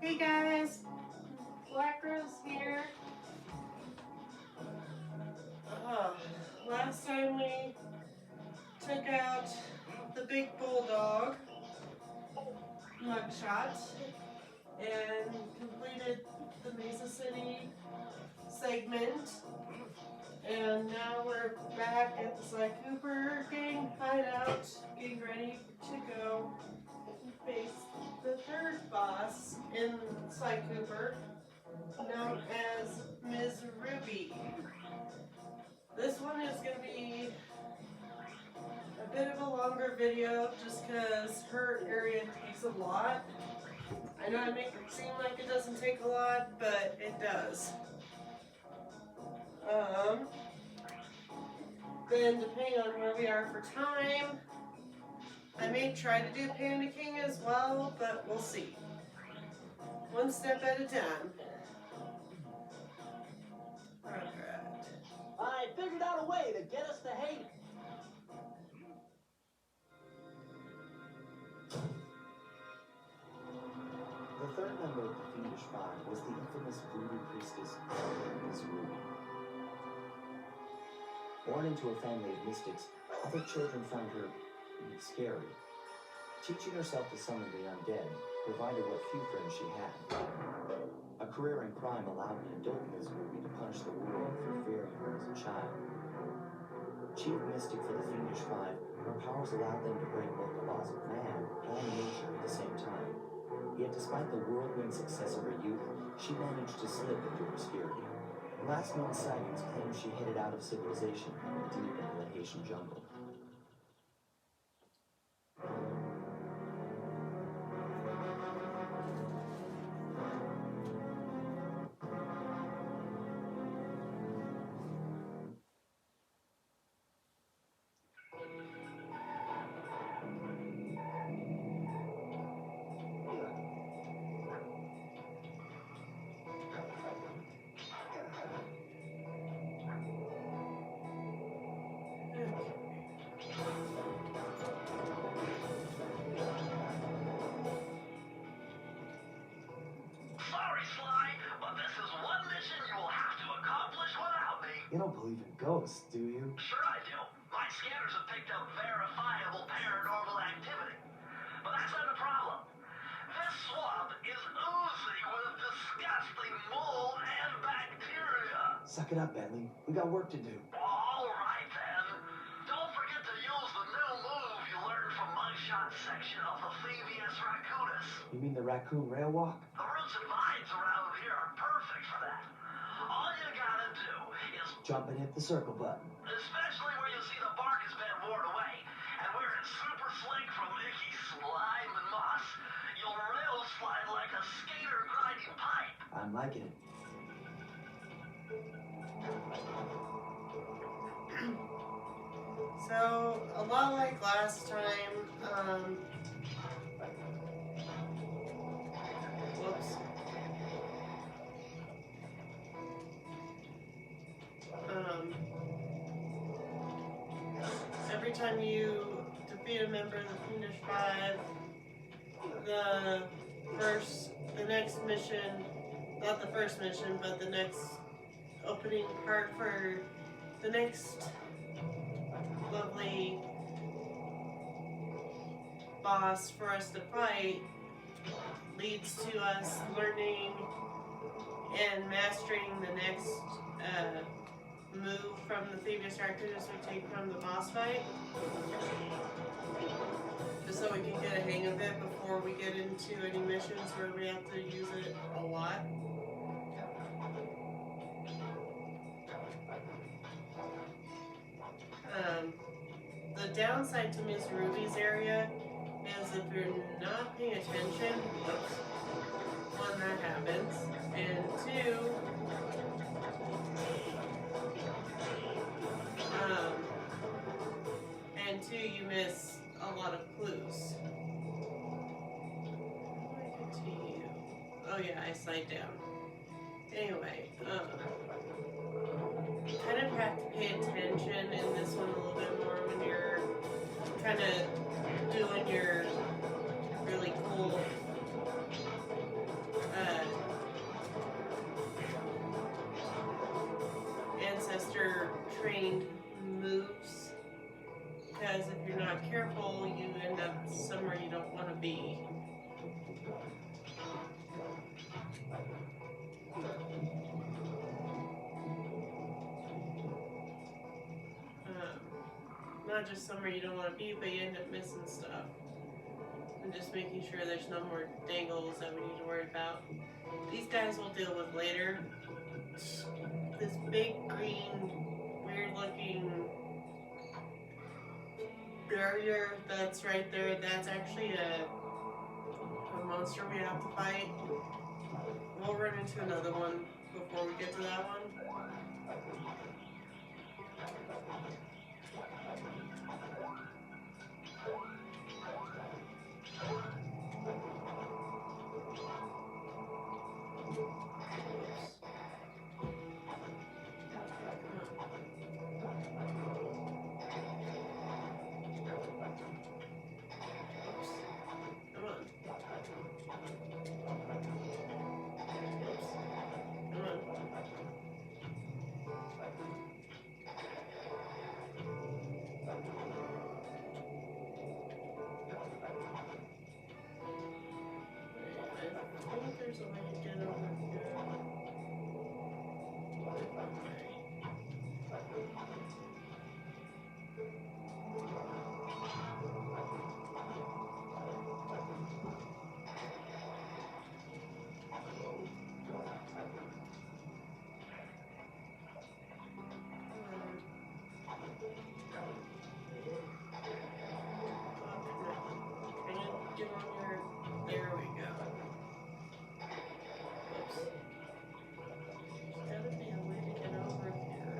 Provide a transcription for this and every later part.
Hey guys, Black Rose here. Last time we took out the big bulldog mugshot and completed the Mesa City segment. And now we're back at the Sly Cooper gang hideout, getting ready to go face the third boss in Sly Cooper, known as Ms. Ruby. This one is going to be a bit of a longer video just because her area takes a lot. I know I make it seem like it doesn't take a lot, but it does. Then depending on where we are for time, I may try to do Panda King as well, but we'll see. One step at a time. Alright. I figured out a way to get us to hate it. The third member of the Thievius Five was the infamous voodoo priestess, Ms. Ruby. Born into a family of mystics, other children found her scary. Teaching herself to summon the undead provided what few friends she had. A career in crime allowed an adult Ms. Ruby to punish the world for fearing her as a child. Chief mystic for the Thievius Five, her powers allowed them to break both the laws of man and nature at the same time. Yet despite the whirlwind success of her youth, she managed to slip into obscurity. Last known sightings claim she headed out of civilization and deep into the Haitian jungle. You don't believe in ghosts, do you? Sure I do. My scanners have picked up verifiable paranormal activity. But that's not the problem. This swamp is oozing with disgusting mold and bacteria. Suck it up, Bentley. We got work to do. All right, then. Don't forget to use the new move you learned from Mugshot section of the Thievius Raccoonus. You mean the raccoon rail walk? The roots and vines around here are perfect for that. All you gotta do is jump and hit the circle button. especially where you see the bark has been worn away, and where it's super slick from icky slime and moss. You'll rail slide like a skater grinding pipe. I'm liking it. So, a lot like last time, whoops. Every time you defeat a member of the Thievius Five, the next mission, not the first mission, but the next opening part for the next lovely boss for us to fight leads to us learning and mastering the next move from the Thievius Raccoonus we take from the boss fight, just so we can get a hang of it before we get into any missions where we have to use it a lot. The downside to Ms. Ruby's area is if you're not paying attention, one, that happens, and two, you miss a lot of clues. Oh yeah, I slide down. Anyway, you kind of have to pay attention in this one a little bit more when you're kind of doing your really cool untrained moves, because if you're not careful, you end up somewhere you don't want to be. Not just somewhere you don't want to be, but you end up missing stuff. And just making sure there's no more dangles that we need to worry about. These guys we'll deal with later. This big green, weird looking barrier that's right there, that's actually a monster we have to fight. We'll run into another one before we get to that one. There's a way to get over here. Get on here. There we go. Gotta be a way to get over here.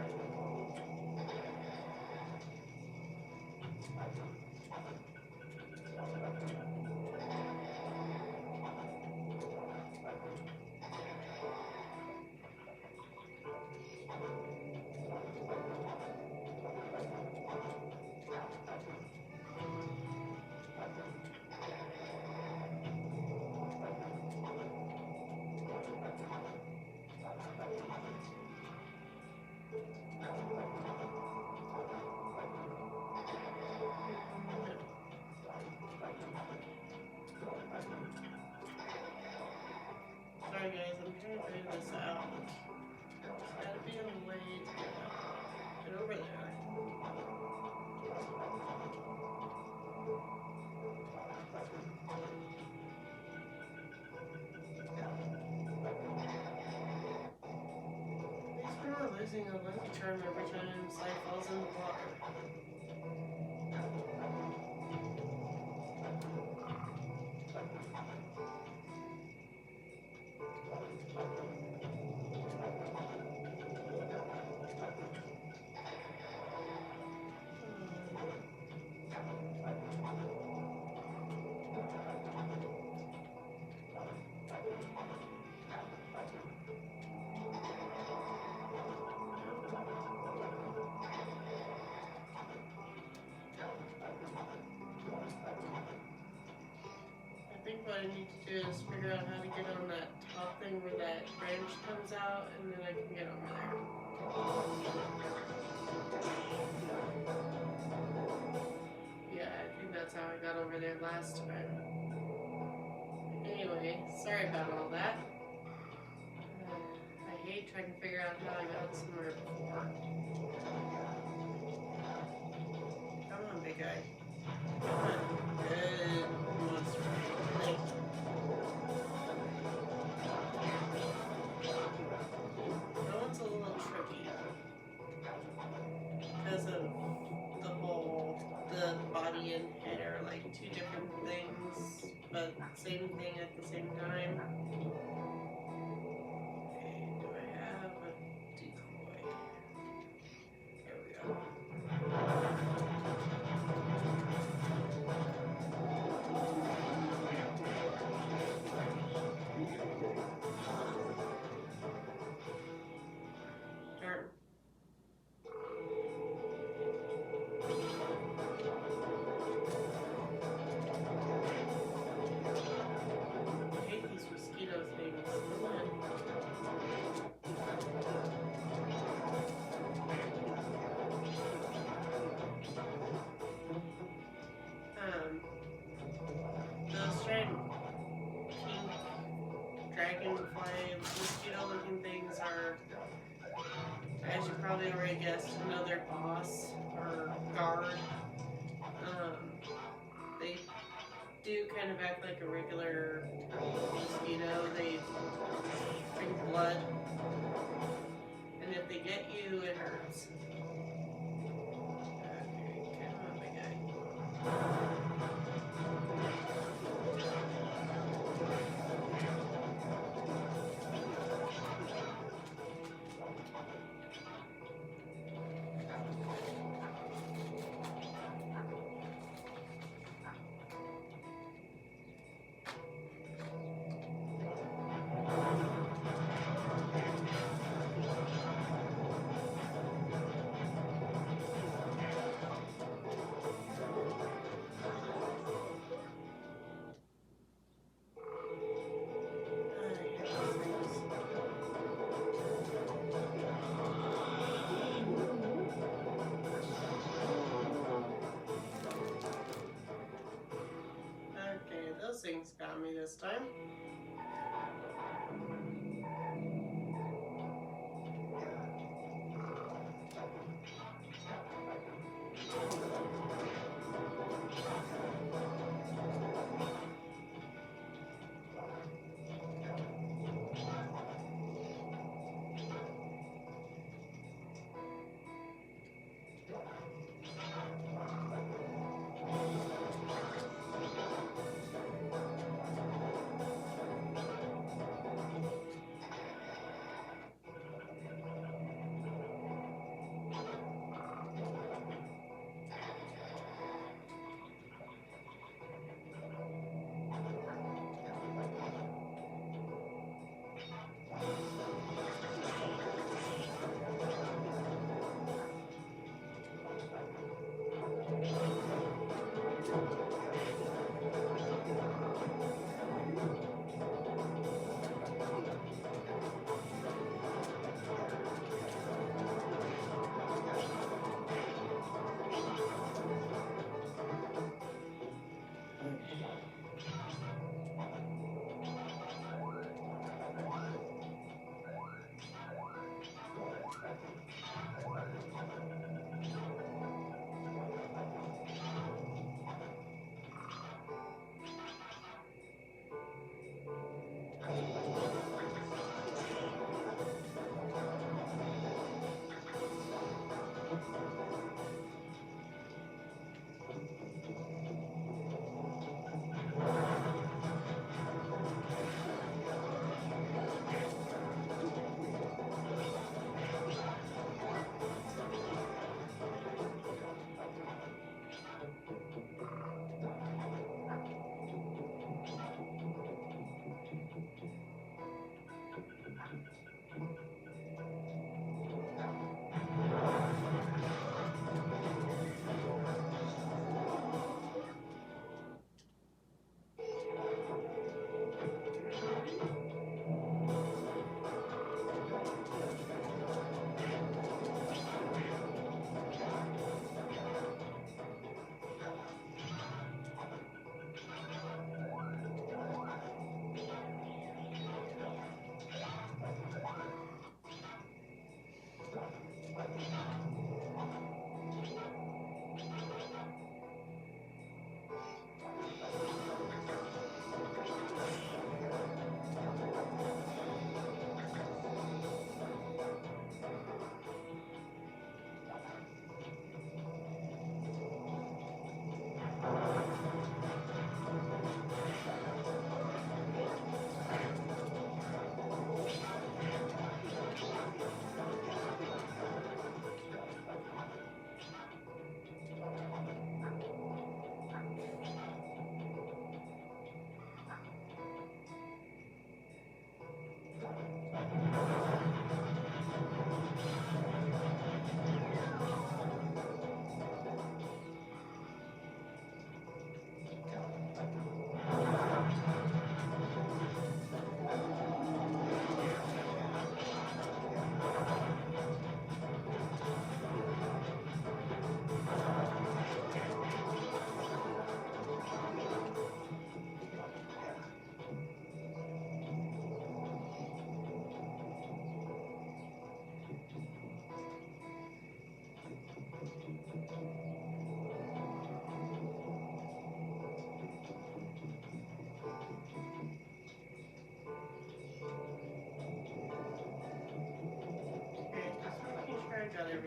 Sorry guys, I'm trying to figure this out. There's gotta be a way to get over there. At least we're not losing a lucky charm every time Sly falls in the water. I think what I need to do is figure out how to get on that top thing where that branch comes out, and then I can get over there. Yeah, I think that's how I got over there last time. Anyway, sorry about all that. I hate trying to figure out how I got somewhere before. Come on, big guy. Come on. Good monster. Thank you. That one's a little tricky because of the whole, the body and head are like two different things, but same thing at the same time. Okay, do I have a decoy? There we go. Darn. I hate these mosquito things. looking mosquito looking things are, as you probably already guessed, another boss or guard. They do kind of act like a regular mosquito. They drink blood, and if they get you, it hurts. Okay, come on, my guy. Okay, those things got me this time.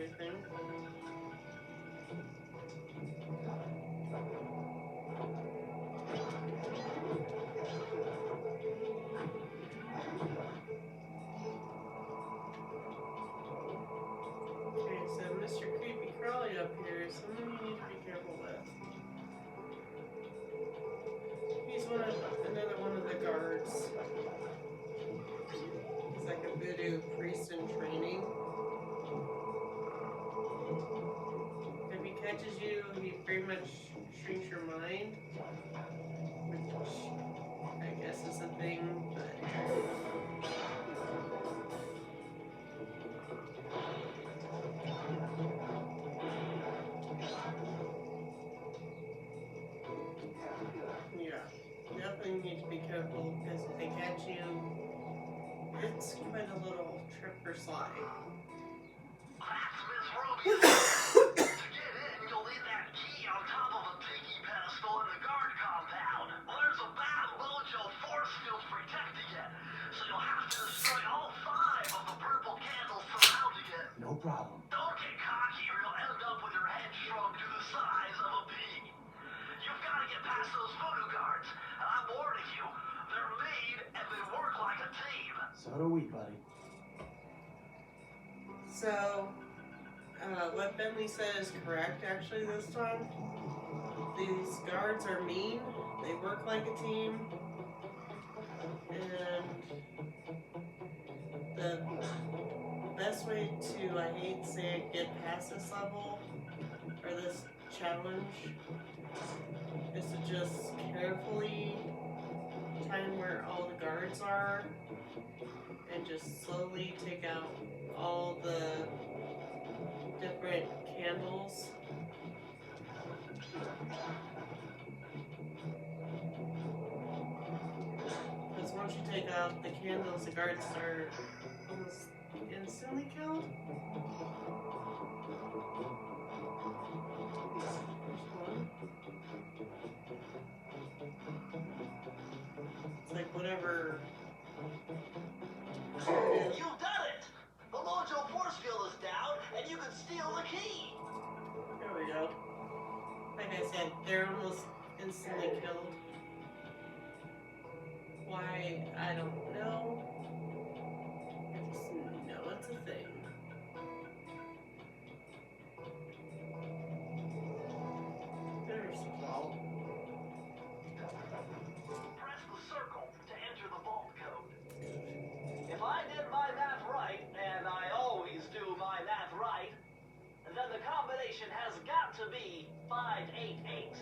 everything. Okay, so Mr. Creepy Crawly up here is something you need to be careful with. He's another one of the guards. He's like a voodoo priest in training. If he catches you, he pretty much shrinks your mind, which I guess is a thing, but yeah, definitely need to be careful because if they catch you, it's quite a little trip or slide. That's Miss Ruby. To get in, you'll need that key on top of a tiki pedestal in the guard compound. Well, there's a bad mojo force field protecting it, so you'll have to destroy all 5 of the purple candles surrounding it. No problem. Don't get cocky or you'll end up with your head shrunk to the size of a pea. You've got to get past those voodoo guards, and I'm warning you, they're mean and they work like a team. So do we, buddy. So, what Bentley said is correct actually this time. These guards are mean, they work like a team, and the best way to, I hate to say it, get past this level, or this challenge, is to just carefully time where all the guards are, and just slowly take out all the different candles. Because once you take out the candles, the guards are almost instantly killed. There's one. It's like whatever. You've done it! The mojo force field is down, and you can steal the key! There we go. Like I said, they're almost instantly killed. Why? I don't know. I just know it's a thing. There's the vault. Press the circle to enter the vault code. If I did my math right, and I always do my math right, then the combination has got to be 588.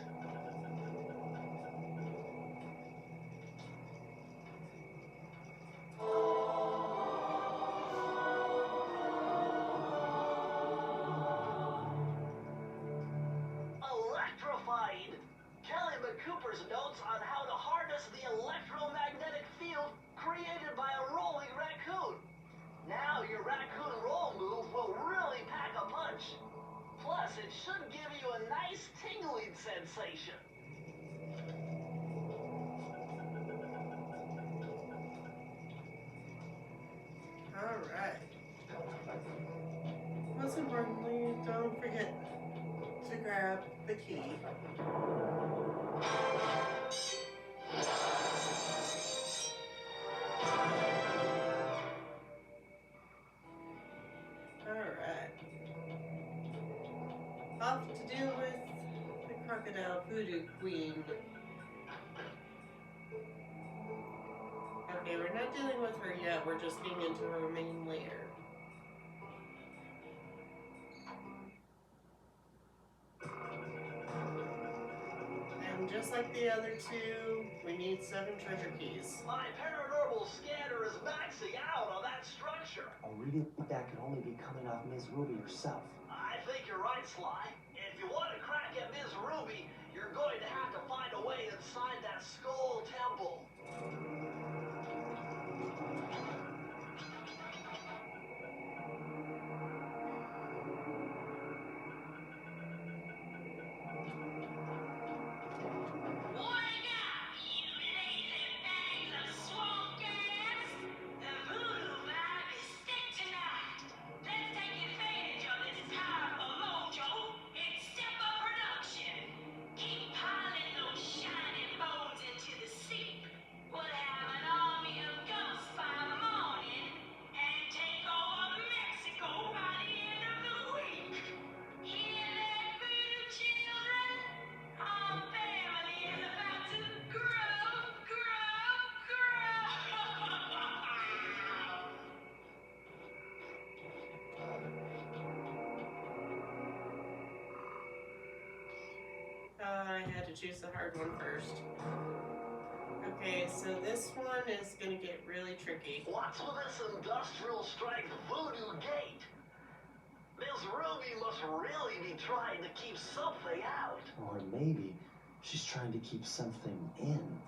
Electrified! Kelly McCooper's notes on how to harness the electromagnetic field created by a rolling raccoon. Now your raccoon roll move will really pack a punch. Plus, it should give you a nice tingling sensation. Alright. Most importantly, don't forget to grab the key. Alright. Off to deal with the crocodile voodoo queen. Okay, we're not dealing with her yet, we're just getting into her main lair. And just like the other two, we need 7 treasure keys. My paranormal scanner is maxing out on that structure. I really think that could only be coming off Ms. Ruby herself. I think you're right, Sly. If you want to crack at Ms. Ruby, you're going to have to find a way inside that skull temple. to choose the hard one first. Okay, so this one is gonna get really tricky. What's with this industrial strength voodoo gate? Miss Ruby must really be trying to keep something out. Or maybe she's trying to keep something in.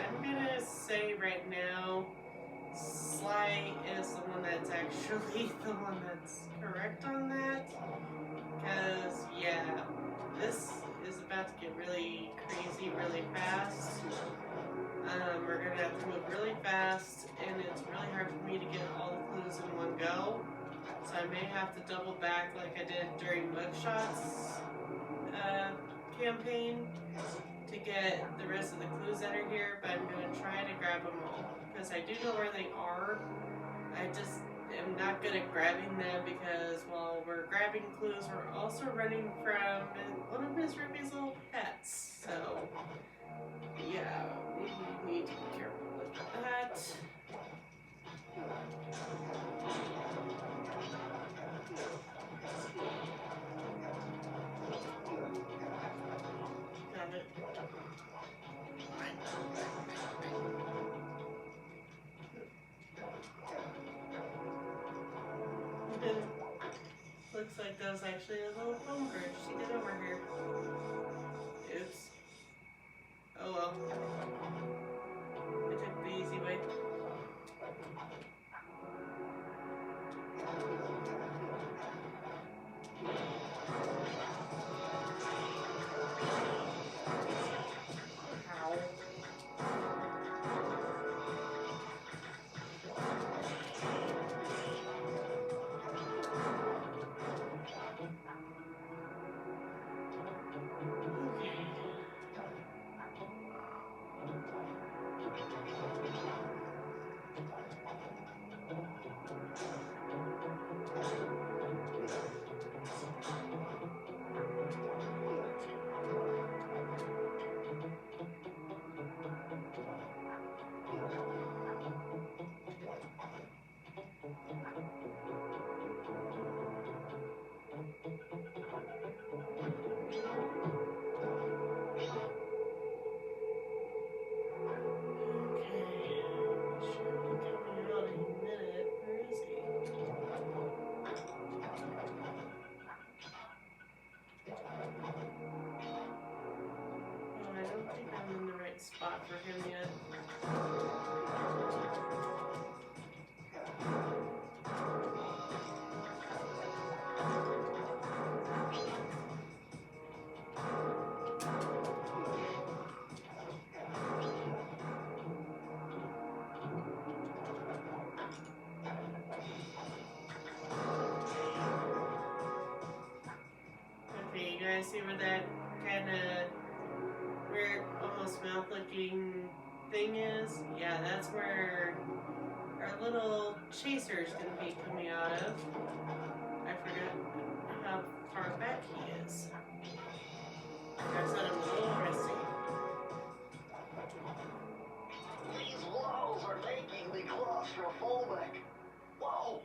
I'm gonna say right now, Sly is the one that's actually the one that's correct on that. Because, yeah, this is about to get really crazy really fast. We're going to have to move really fast, and it's really hard for me to get all the clues in one go. So I may have to double back like I did during Mugshot's campaign to get the rest of the clues that are here, but I'm going to try to grab them all. Because I do know where they are. I just am not good at grabbing them because while we're grabbing clues, we're also running from one of Miss Ruby's little pets. So, yeah, we need to be careful with that. Got it. Looks like that was actually a little phone bridge to get over here. Oops. Oh well. I took the easy way. Ow. Spot for him yet. Okay, you guys see where that kind of weird, almost mouth-looking thing is? Yeah, that's where our little chaser is going to be coming out of. I forgot how far back he is. I said I'm a little rusty. These walls are making me claustrophobic. Whoa!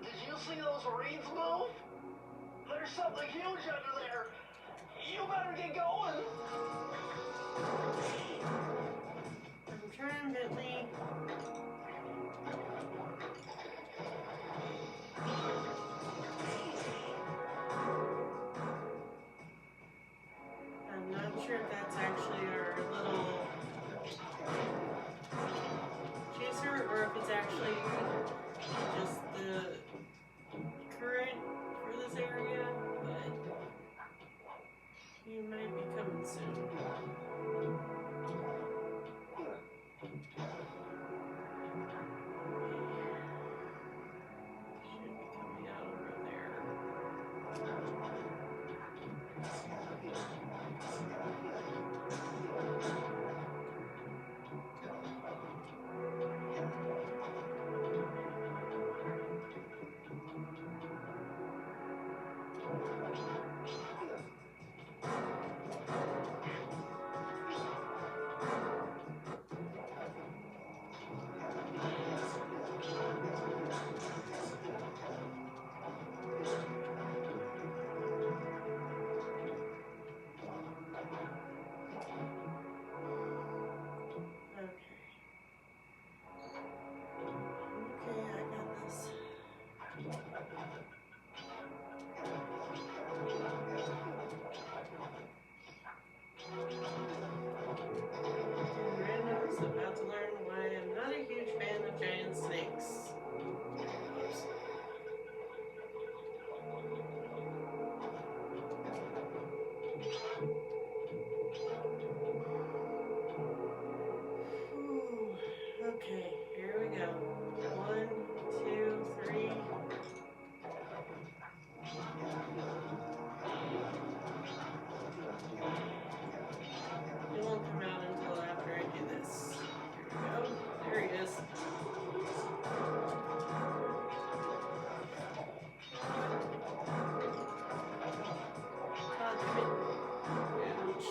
Did you see those reeds move? There's something huge under there. You better get going. I'm trying, Bentley. I'm not sure if that's actually our little chaser or if it's actually just the current for this area, but you might be coming soon. Should be coming out over there. Ooh, okay, here we go. 1, 2, 3. It won't come out until after I do this. Here we go. There he is. God damn it. Ouch.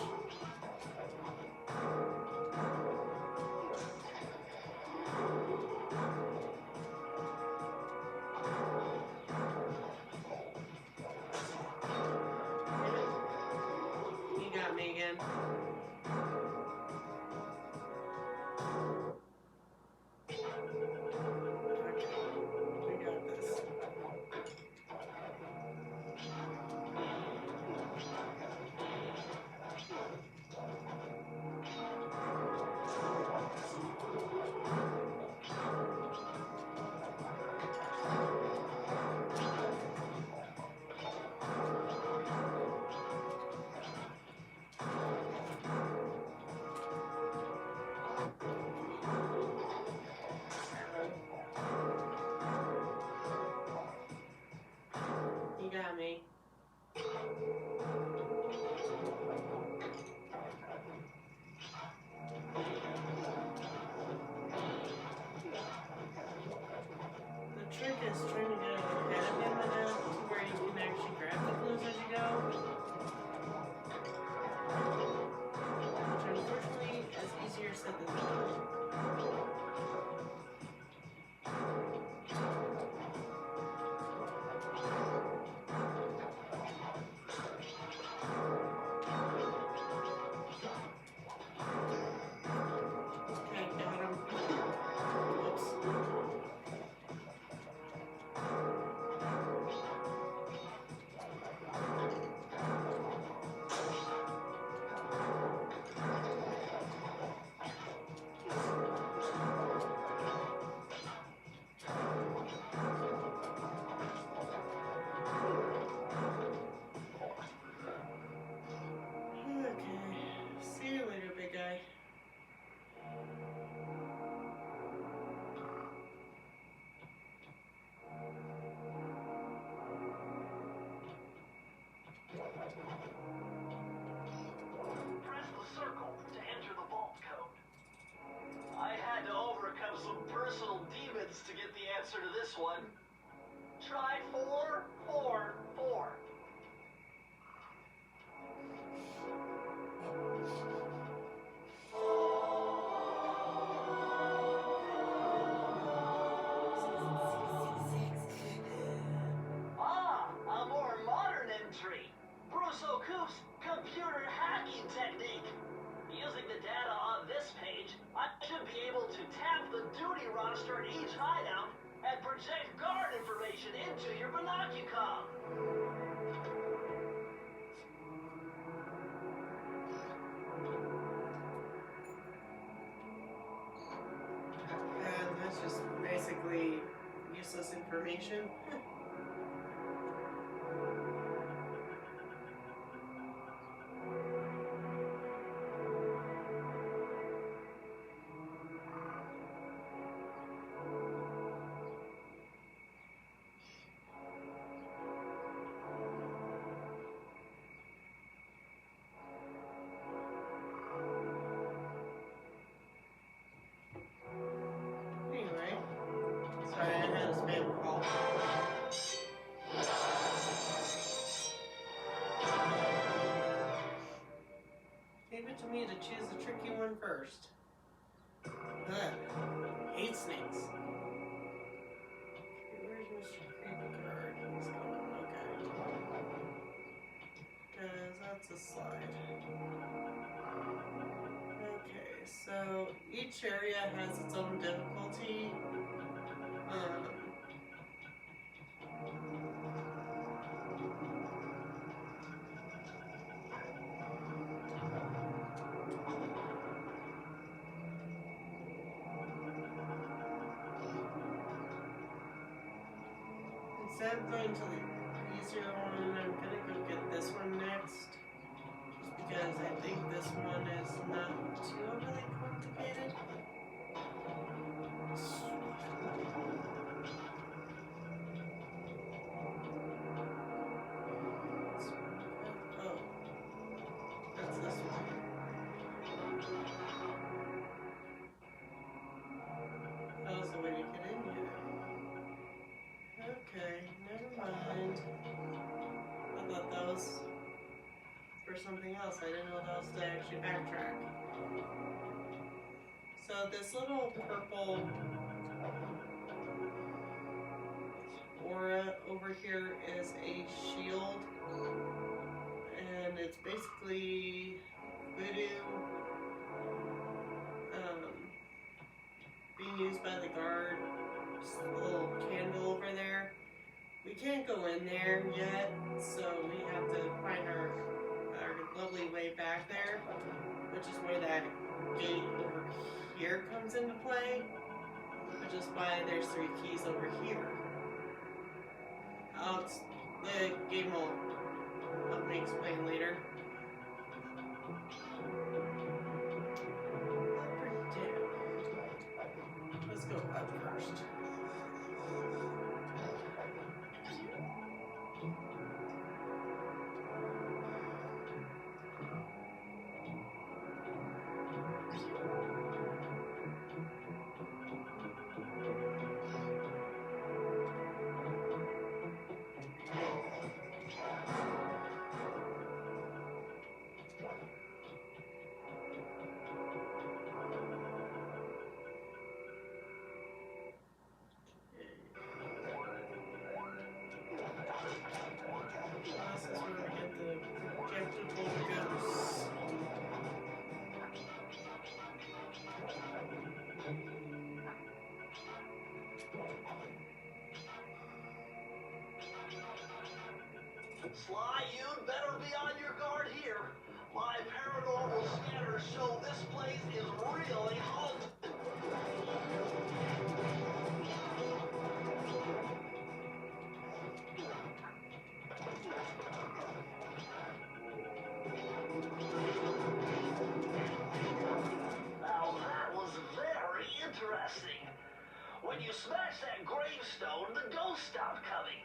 Damn it. You got me again. We got this. You got me. The trick is trying to get ahead of him enough to where you can actually grab the clues as you go. Which unfortunately is easier said than done. Okay, got him. Whoops. Okay. See you later, big guy. Press the circle to enter the vault code. I had to overcome some personal demons to get the answer to this one. Try 444. Ah, a more modern entry. Bruce O'Coop's computer hacking technique. Using the data on this page, I should be able to tap the duty roster in each hideout and project guard information into your binocucom. And that's just basically useless information. Anyway, sorry, I had a spam call. Leave it to me to choose the tricky one first. Ugh, hate snakes. Okay, where's Mr. Creepy Guard? He's going, okay. Because that's a slide. Okay, so each area has its own difficulty. Instead of going to the easier one, I'm gonna go get this one next. because I think this one is not too overly complicated. Oh, that's this one. That was the way to get in here. Okay, never mind. I thought that was for something else. I didn't know that was to actually backtrack. So this little purple aura over here is a shield, and it's basically voodoo being used by the guard. Just a little candle over there. We can't go in there yet, so we have to find our lovely way back there, which is where that gate over here comes into play, which is why there's 3 keys over here. The game will help me explain later. Let's go up first. Sly, you'd better be on your guard here. My paranormal scanners show this place is really haunted. Now that was very interesting. When you smashed that gravestone, the ghost stopped coming.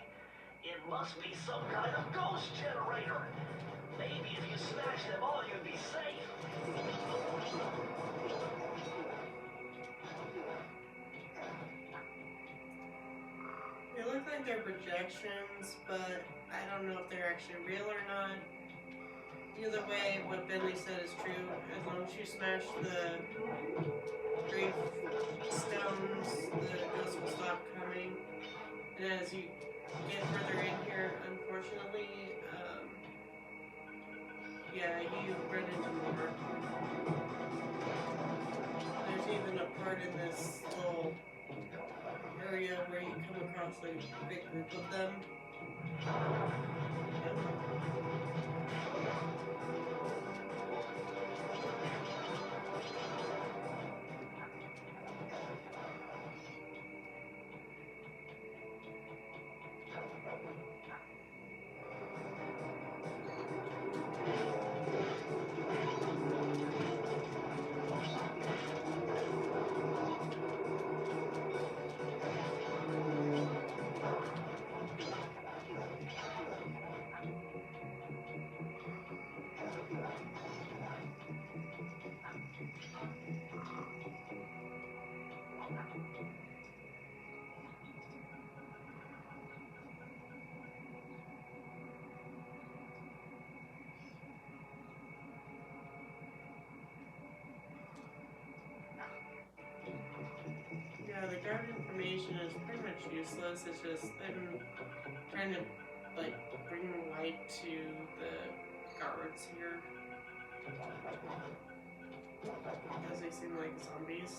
It must be some kind of ghost generator. Maybe if you smash them all, you'd be safe. They look like they're projections, but I don't know if they're actually real or not. Either way, what Bentley said is true. As long as you smash the gravestones, the ghost will stop coming. And as you get further in here, unfortunately, yeah, you run into more. There's even a part in this little area where you come across a big group of them. Yeah, the guard information is pretty much useless. It's just them trying to like bring light to the guards here, because they seem like zombies.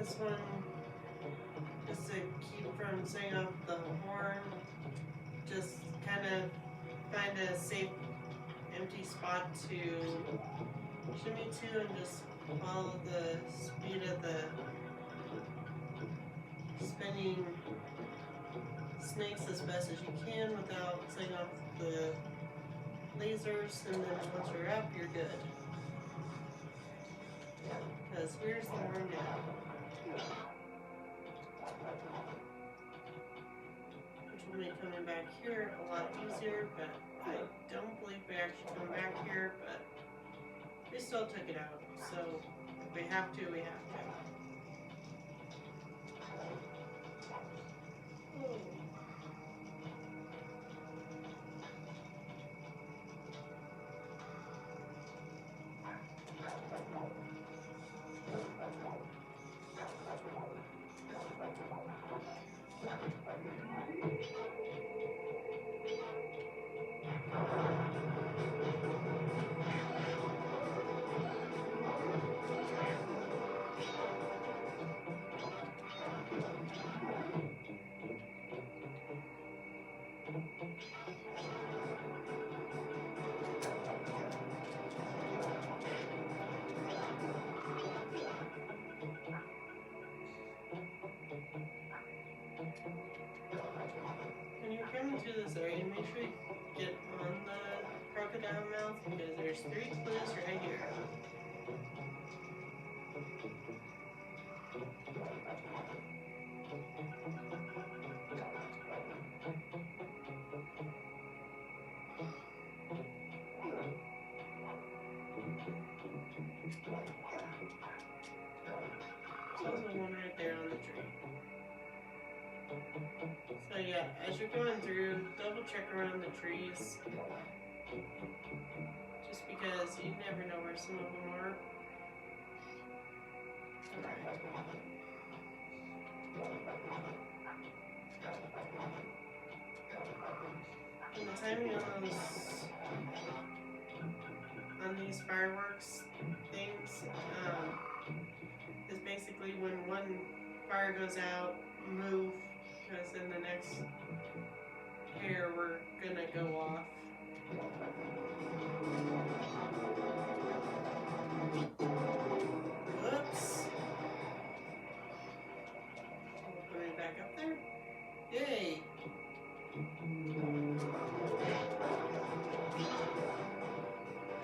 this one, just to keep from setting off the horn, just kind of find a safe empty spot to shimmy to and just follow the speed of the spinning snakes as best as you can without setting off the lasers, and then once you're up, you're good. Because where's the horn now? Which will make coming back here a lot easier, but I don't believe we actually come back here, but we still took it out. So if we have to, we have to. Oh. When you're coming through this area, make sure you get on the crocodile mouth because there's 3 clues right here. There's also one right there on the tree. So yeah, as you're going through, double check around the trees. Just because you never know where some of them are. Alright. And the timing on these fireworks things is basically when one fire goes out, move, because in the next pair we're gonna go off. Whoops. Put me back up there. Yay.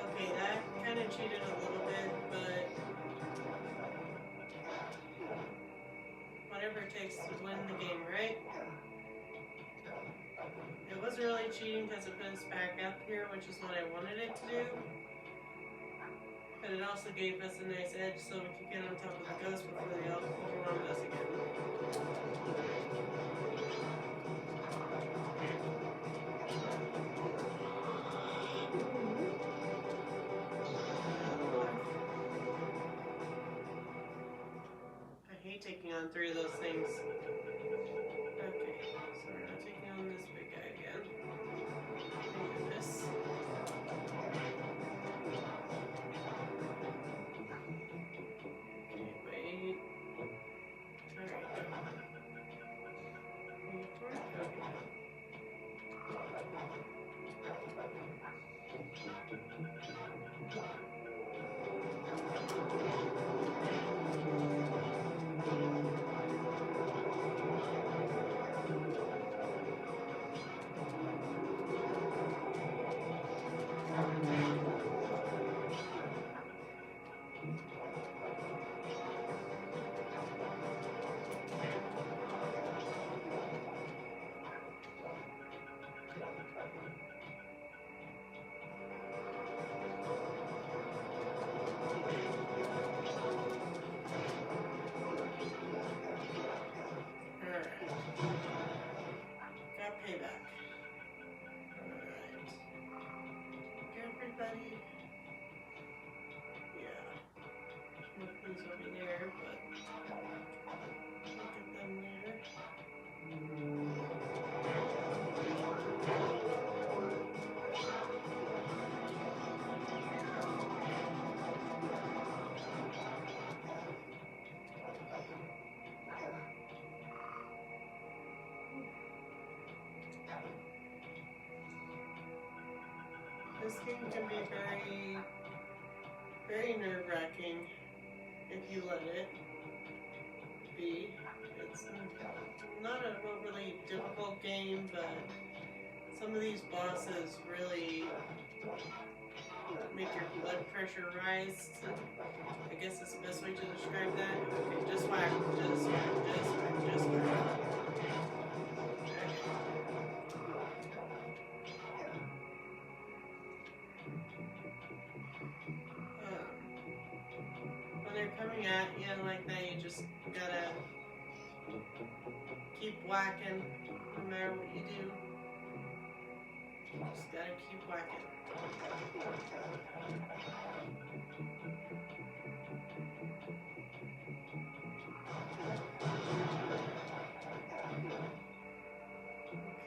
Okay, that kind of cheated a little bit, but whatever it takes to win the game, right? It wasn't really cheating because it put us back up here, which is what I wanted it to do. But it also gave us a nice edge so we could get on top of the ghost before they all overwhelmed us again. I hate taking on 3 of those things. Okay, so we're not taking on this big guy again. Do this. Okay, wait. Alright. Wait for it. Okay. Got payback. Alright. Everybody. Yeah. Nothing's over there, but look at them later. This game can be very, very nerve-wracking if you let it be. It's not an overly difficult game, but some of these bosses really make your blood pressure rise. I guess that's the best way to describe that. Okay, just whack, just whack, just whack, just whack. When they're coming at you like that, you just gotta keep whacking no matter what you do. Just gotta keep whacking.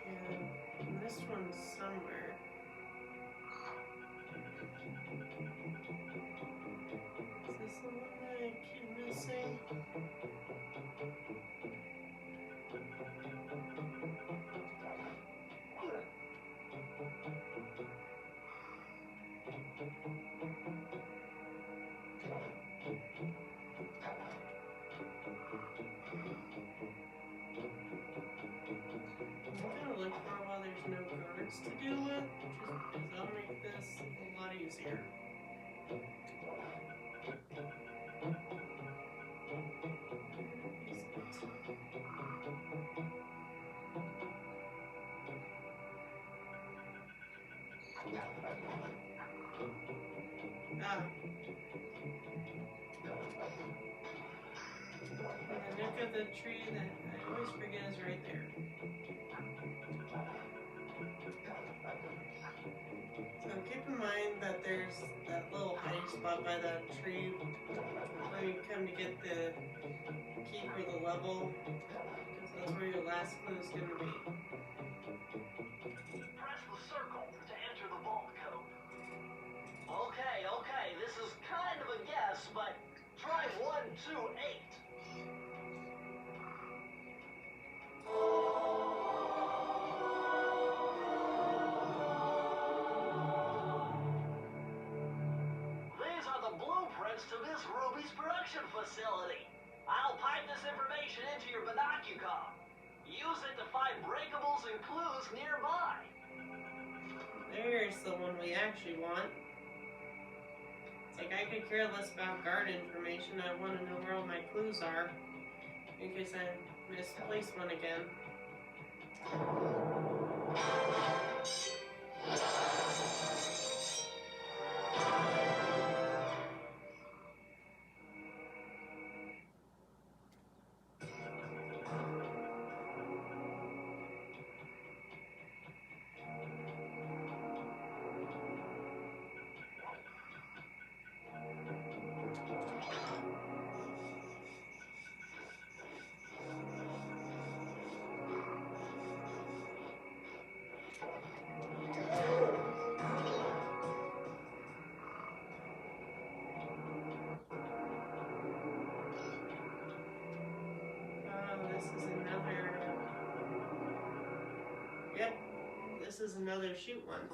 Okay, this one's somewhere. Is this the one that I keep missing? I'm gonna look for a while there's no guards to deal with, just because that'll make this a lot easier. Ah. The neck of the tree that I always forget is right there. So keep in mind that there's that little hiding spot by that tree when you come to get the key for the level, because that's where your last clue is going to be. Press the circle to enter the vault code. Okay, this is kind of a guess, but try 128. These are the blueprints to Miss Ruby's production facility. I'll pipe this information into your binocular. Use it to find breakables and clues nearby. There's the one we actually want. It's like I could care less about guard information. I want to know where all my clues are in case I misplace one again. This is another shoot one.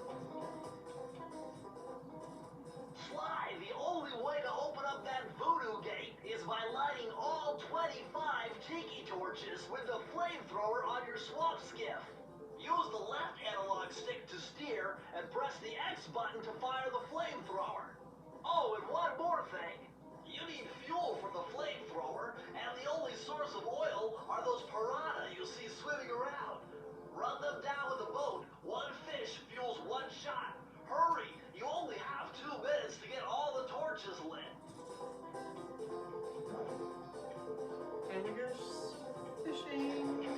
Sly, the only way to open up that voodoo gate is by lighting all 25 tiki torches with the flamethrower on your swamp skiff. Use the left analog stick to steer and press the X button to fire the flamethrower. Oh, and one more thing. You need fuel for the flamethrower, and the only source of oil are those piranha you see swimming around. Run them down with a boat. One fish fuels one shot. Hurry! You only have 2 minutes to get all the torches lit. Time to go fishing.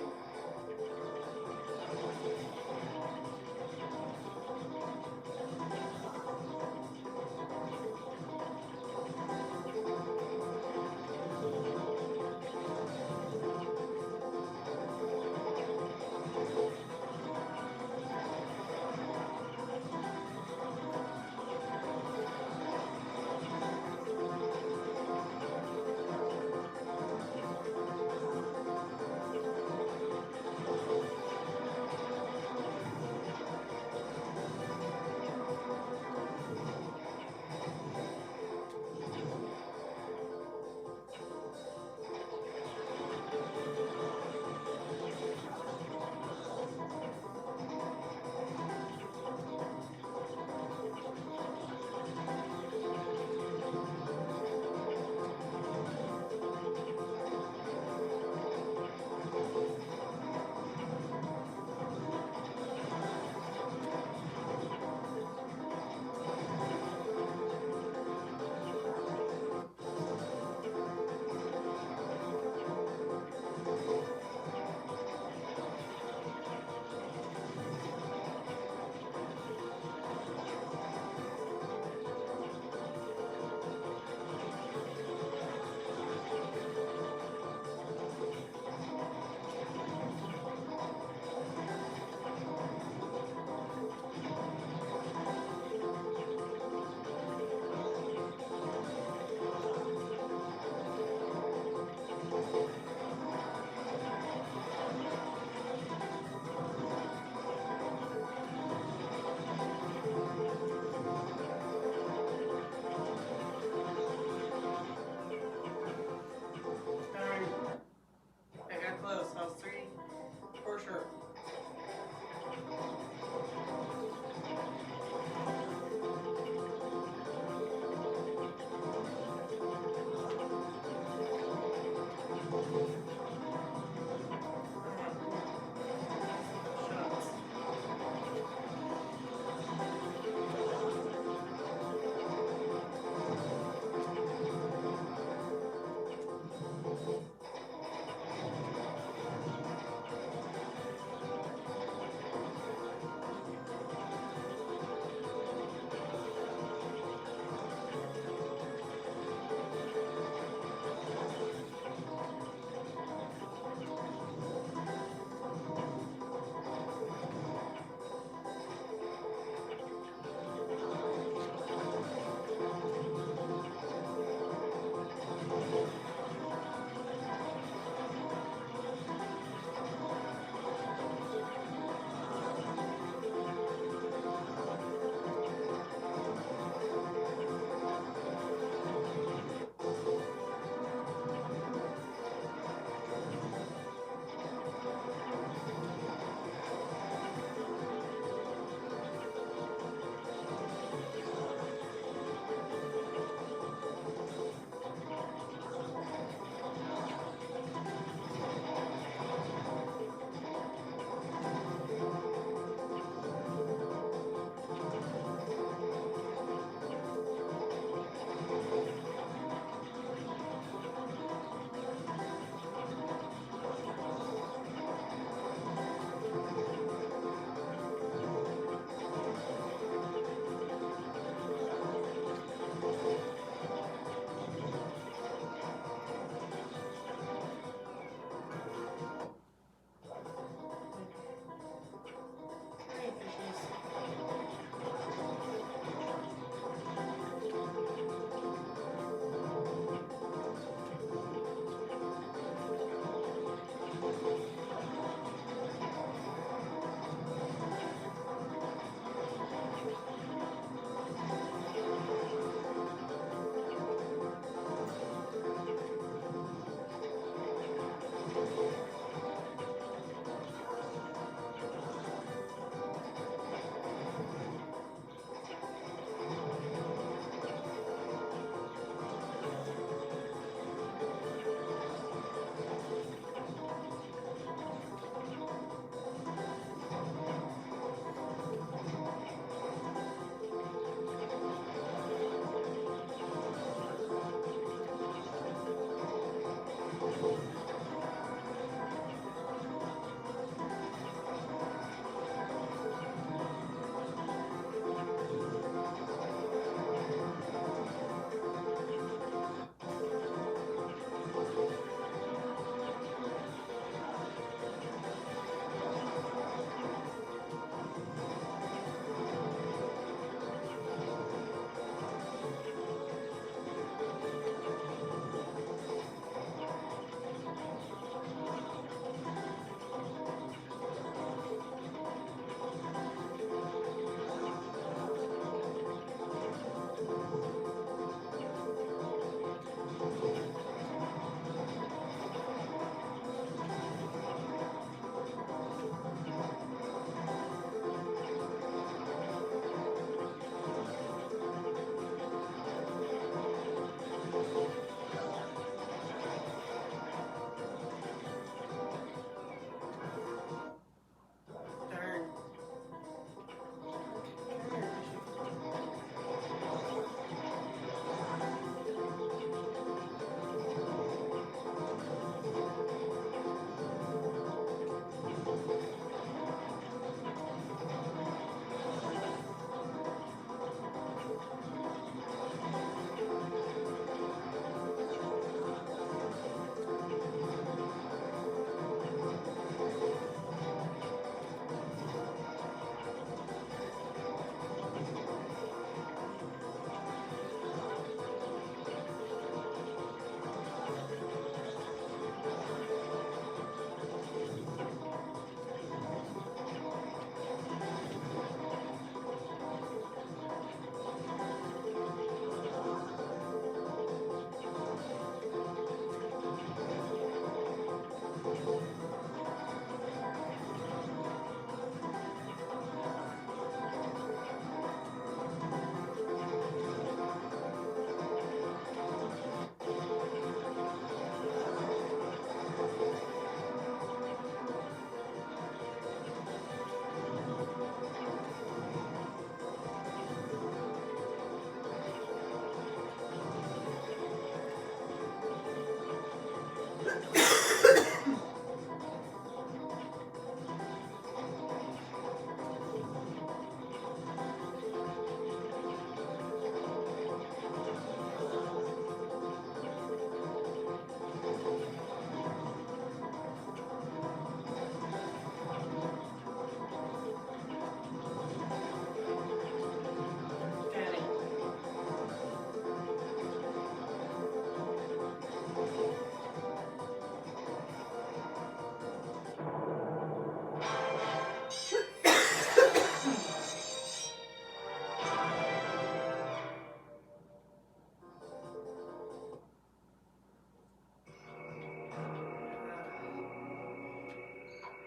Got it.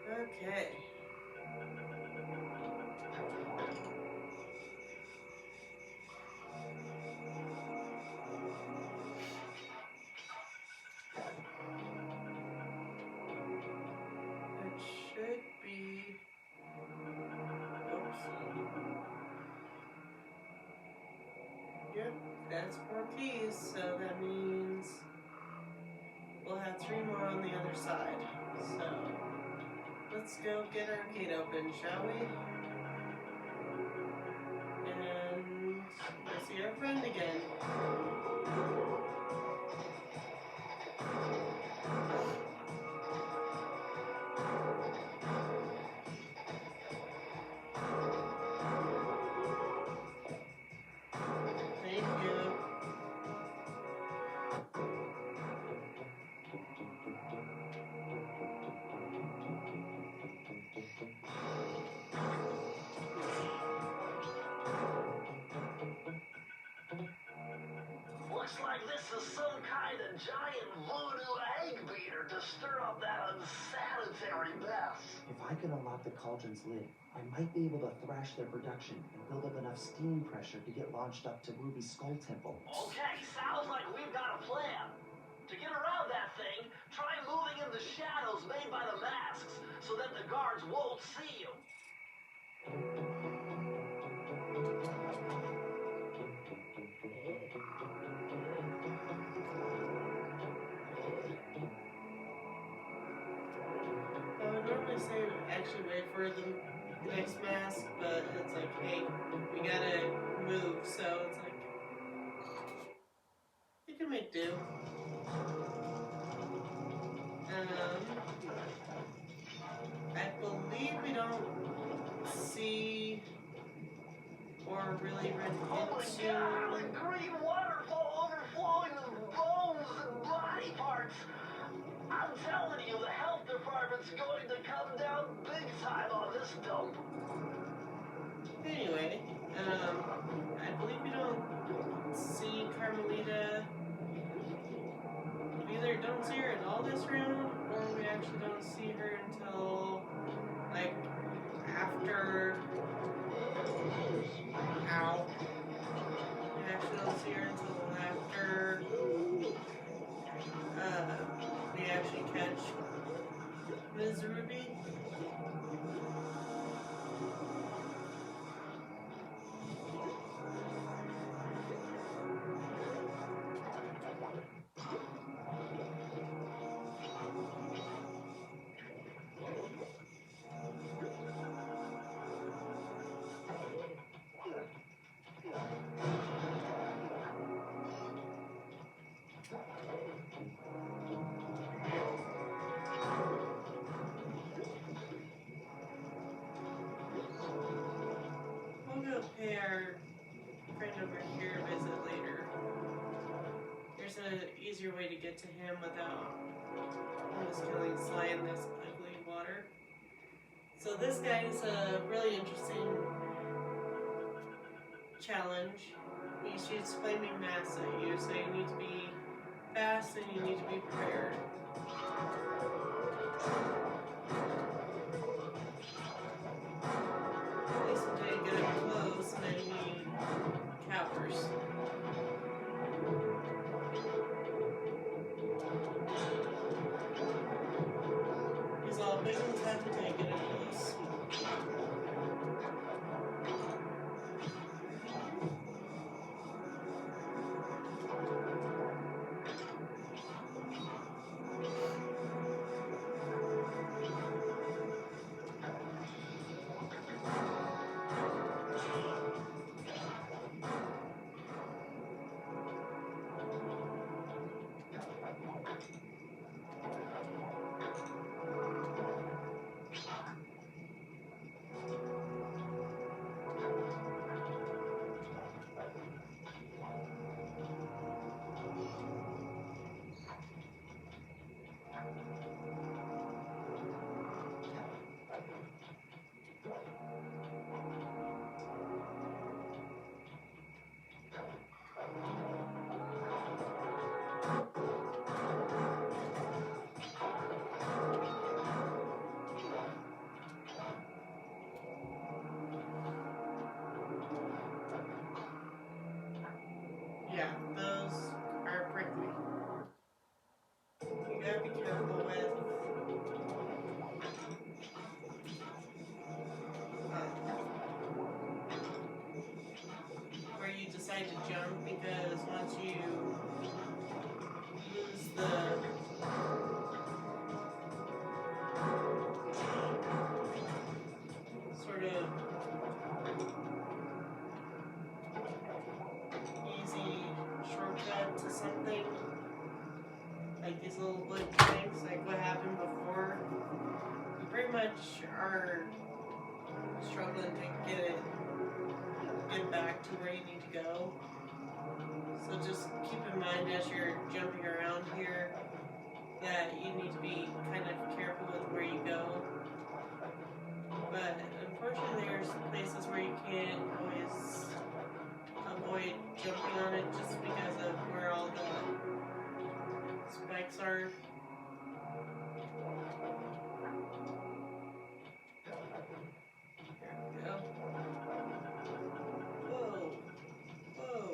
Okay. It should be. Oops. Yep, that's 4 keys, so that means we'll have 3 more on the other side. So let's go get our gate open, shall we? And we'll see our friend again. Thank you. Looks like this is some kind of giant voodoo egg beater to stir up that unsanitary mess. If I could unlock the cauldron's lid, I might be able to thrash their production and build up enough steam pressure to get launched up to Ruby's Skull Temple. Okay, sounds like we've got a plan. To get around that thing, try moving in the shadows made by the masks so that the guards won't see you. I would normally say actually wait for the next mask, but it's like, hey, we gotta move, so it's like, you can make do. I believe we don't see or really run Holy into. God, a green waterfall overflowing with bones and body parts. I'm telling you, the health department's going to come down big time on this dump. Anyway, I believe we don't see Carmelita. We either don't see her at all this round, or we actually don't see her until, like, after. Ow. We actually don't see her until after. We actually catch Ms. Ruby. We'll go pay our friend over here a visit later. There's an easier way to get to him without almost killing Sly in this ugly water. So this guy is a really interesting challenge. He shoots flaming mass at you, so you need to be fast and you need to be prepared. At least until you get up close, and then he cowers. He's all big and tough until you get up close. Yeah, those are prickly. You gotta be careful with where you decide to jump, because once you lose the sort of easy shortcut to something, like these little wood planks, like what happened before, you pretty much are struggling to get back to where you need to go. So just keep in mind as you're jumping around here that you need to be kind of careful with where you go. But unfortunately there's places where you can't always avoid jumping on it just because of where all the spikes are. There we go. Whoa. Whoa.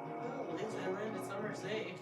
Well, at least I landed somewhere safe.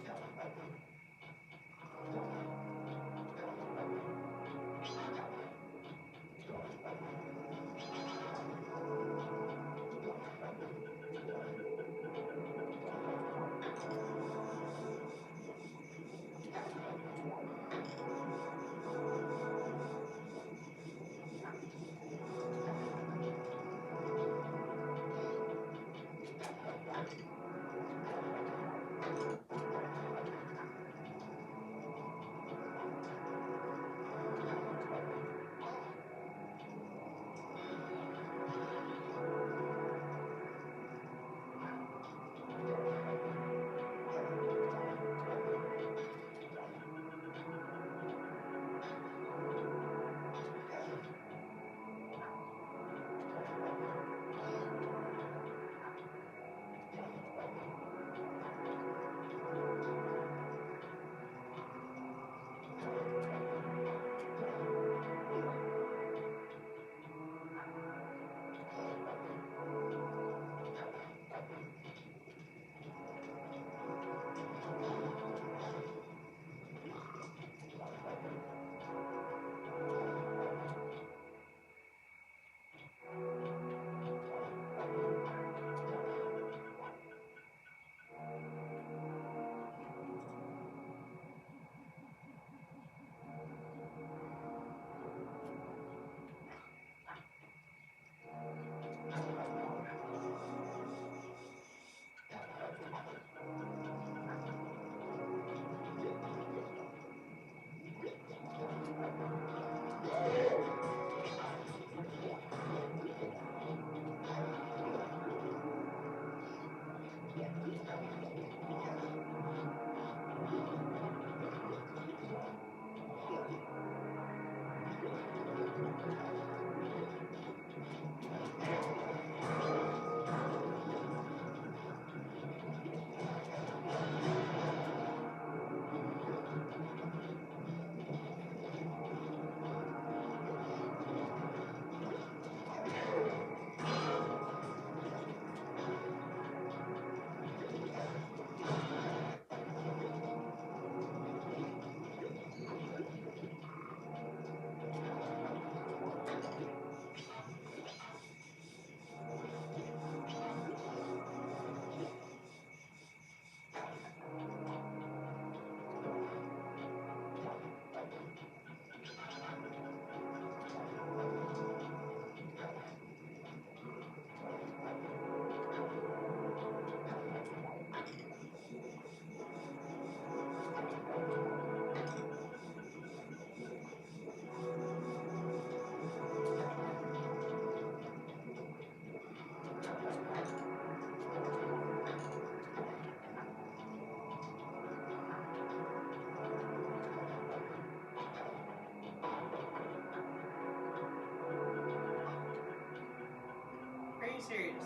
Are you serious?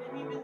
Didn't even...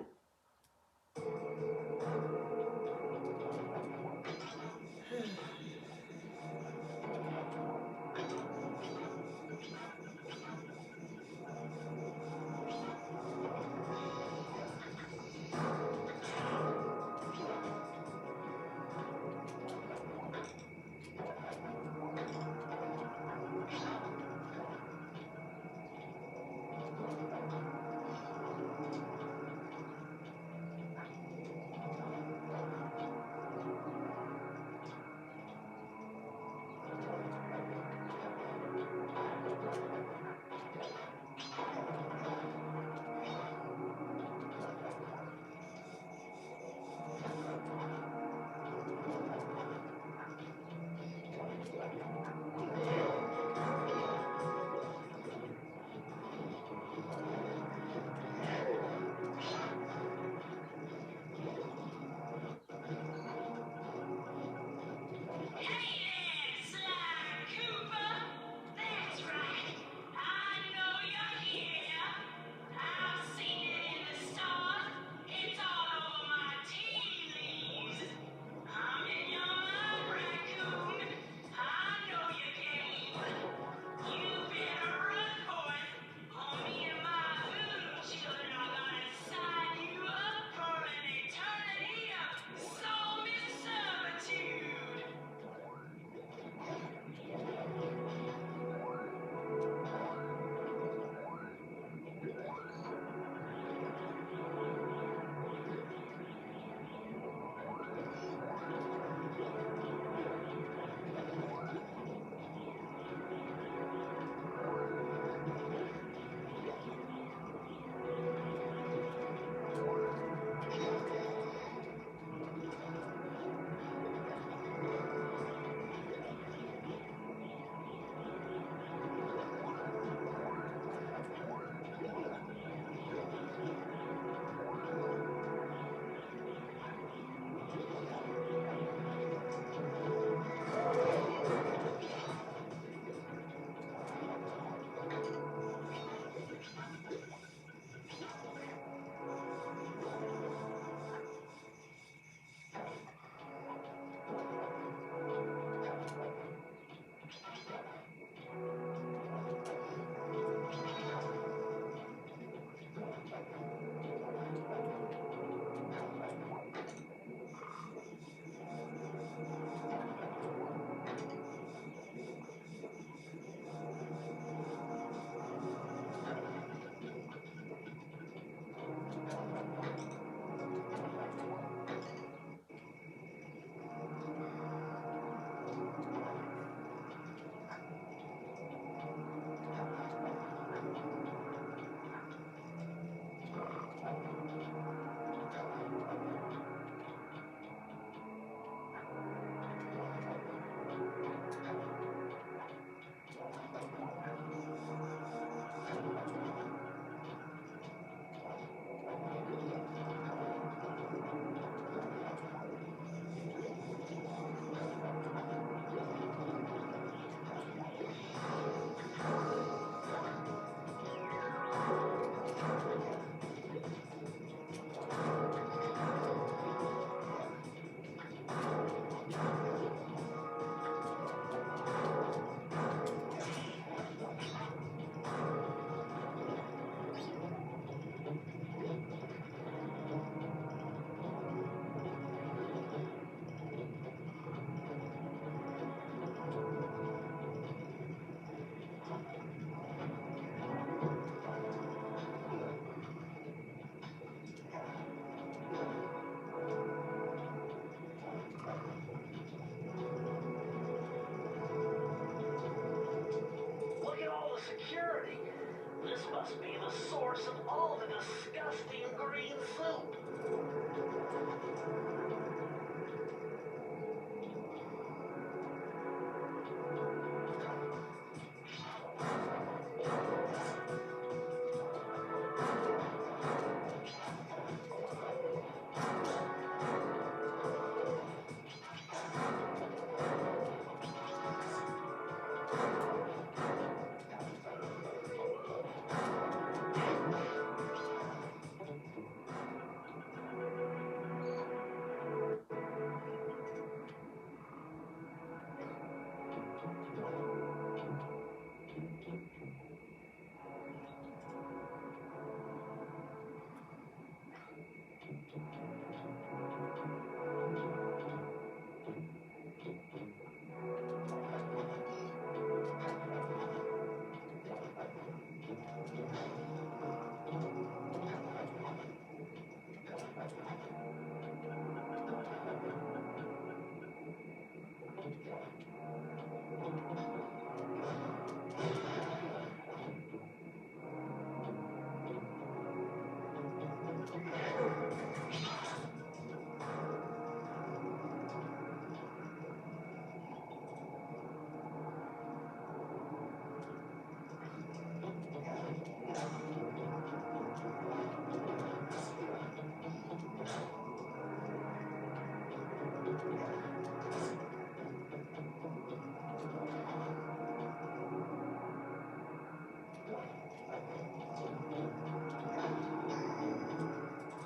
must be the source of all the disgusting green soup.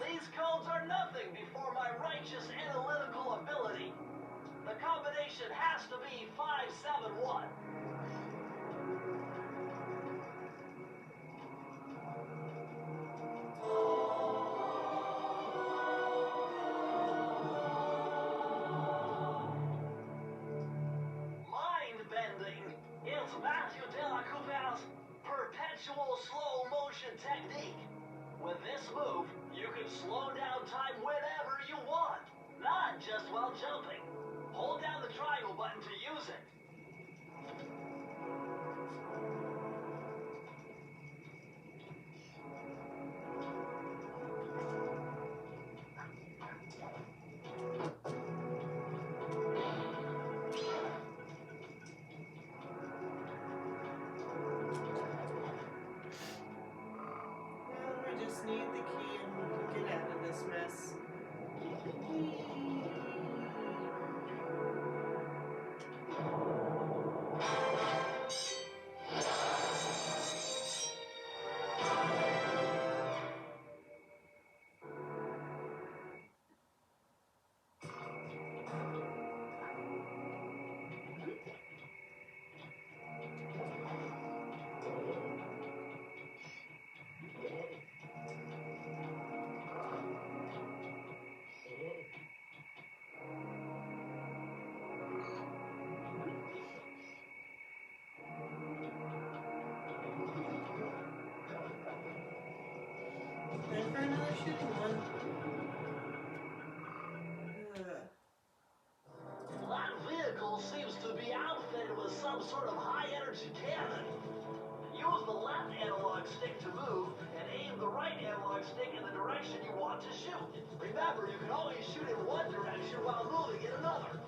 These codes are nothing before my righteous analytical ability. The combination has to be 571. Mind-bending is Matthew Della Coupeau's perpetual slow motion technique. With this move, you can slow down time whenever you want, not just while jumping. Hold down the triangle button to use it. Well, we just need the key and we can get out of this mess. Time for another shooting one. That vehicle seems to be outfitted with some sort of high-energy cannon. Use the left analog stick to move, and aim the right analog stick in the direction you want to shoot. Remember, you can only shoot in one direction while moving in another.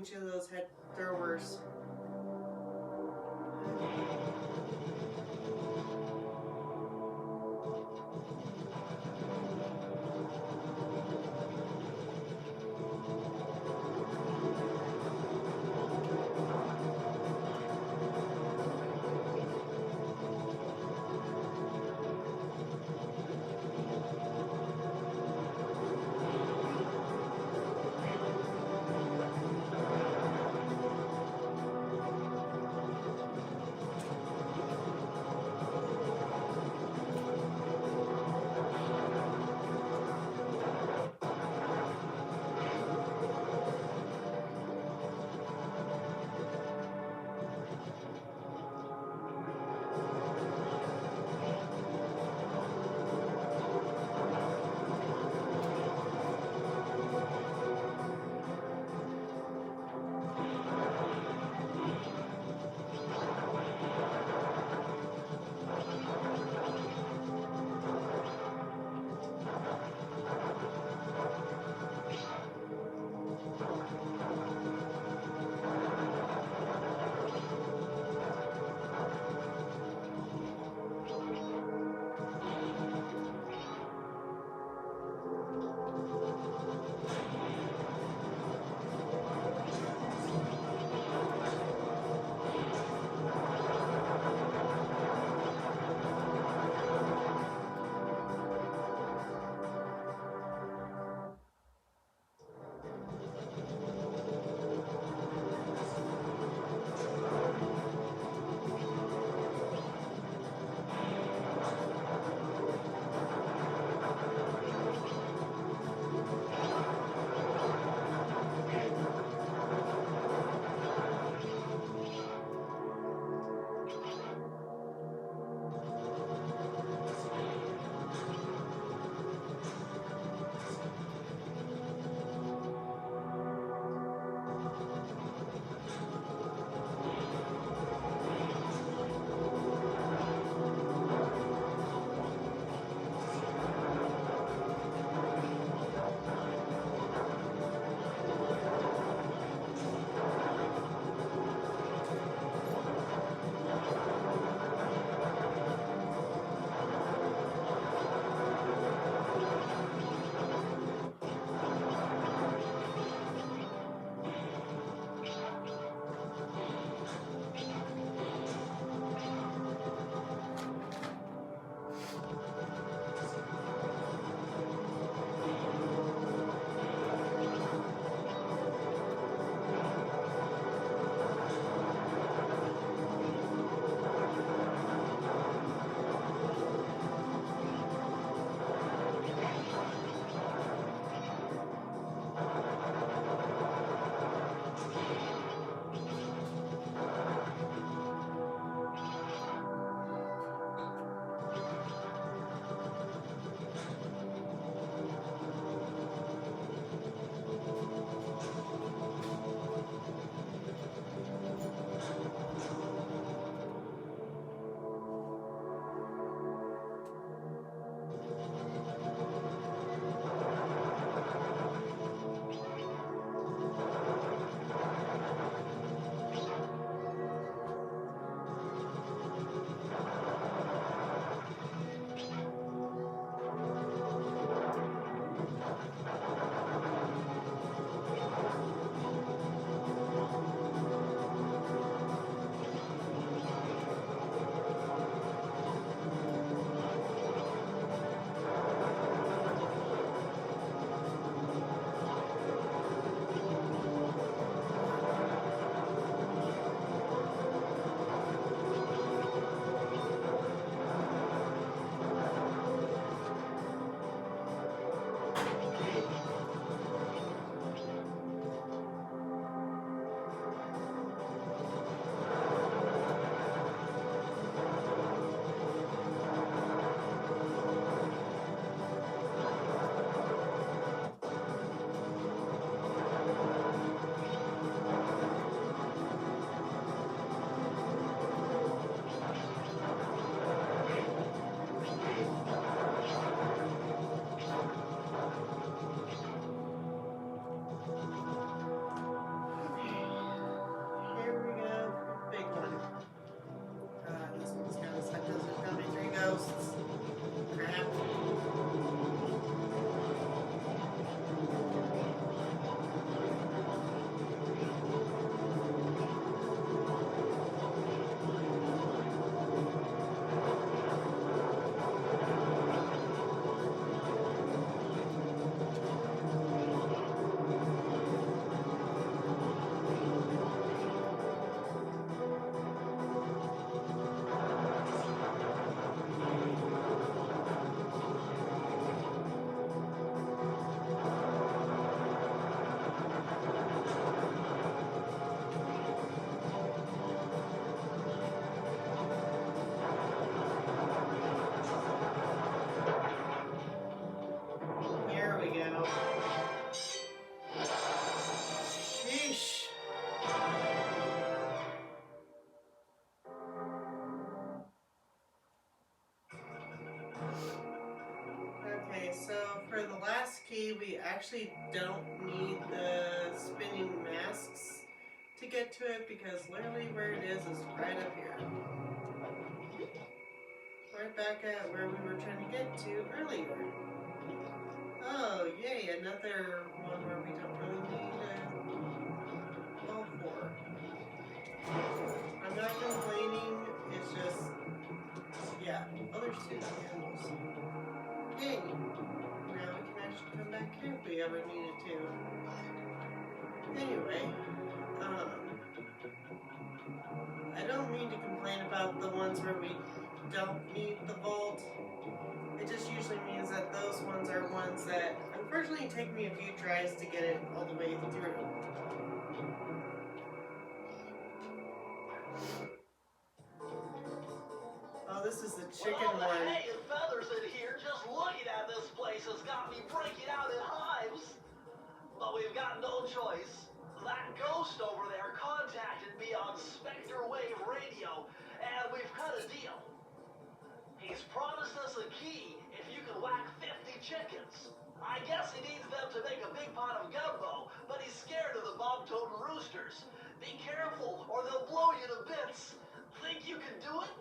each of those head throwers. Sheesh. Okay, so for the last key, we actually don't need the spinning masks to get to it because literally where it is right up here. Right back at where we were trying to get to earlier. Oh, yay, another one where we don't really need a ball for. I'm not complaining, it's just, yeah. Oh, there's two candles. Yay! Now we can actually come back here if we ever needed to. Anyway, I don't mean to complain about the ones where we don't need the vault. It just usually means that those ones are ones that unfortunately take me a few tries to get it all the way through. Oh, this is the chicken Well, all the one. hay and feathers in here, just looking at this place has got me breaking out in hives. But we've got no choice. That ghost over there contacted me on Spectre Wave Radio, and we've cut a deal. He's promised us a key if you can whack 50 chickens. I guess he needs them to make a big pot of gumbo, but he's scared of the bob-totem roosters. Be careful, or they'll blow you to bits. Think you can do it?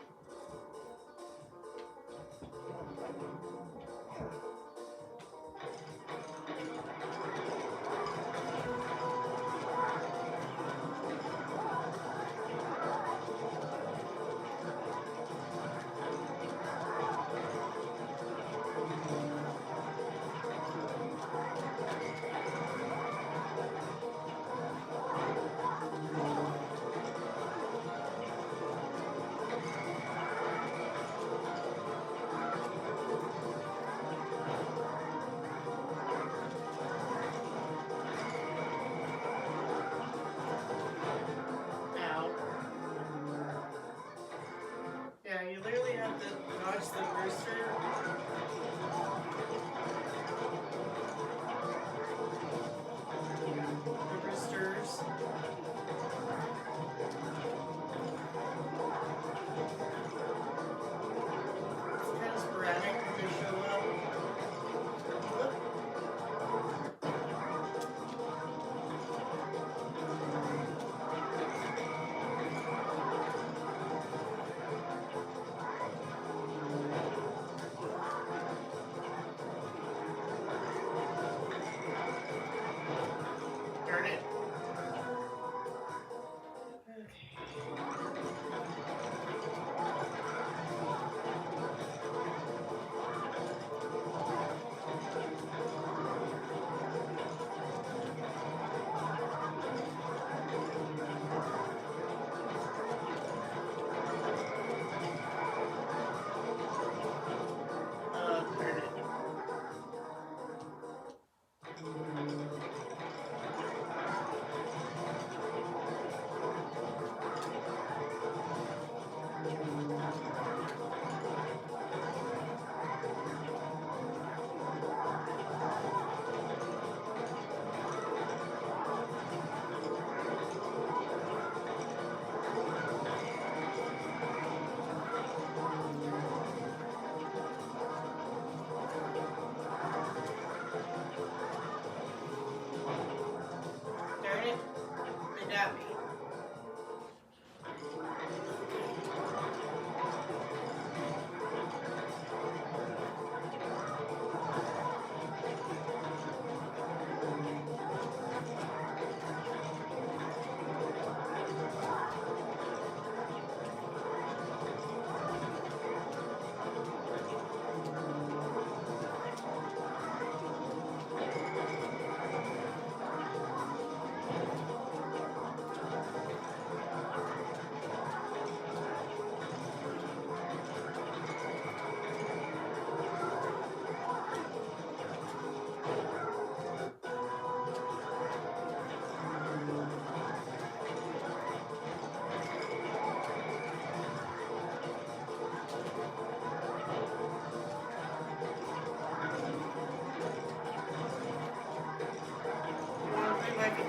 Ow. Yeah, you literally have to dodge the rooster. The roosters. It's kind of sporadic when they show up. Whoop.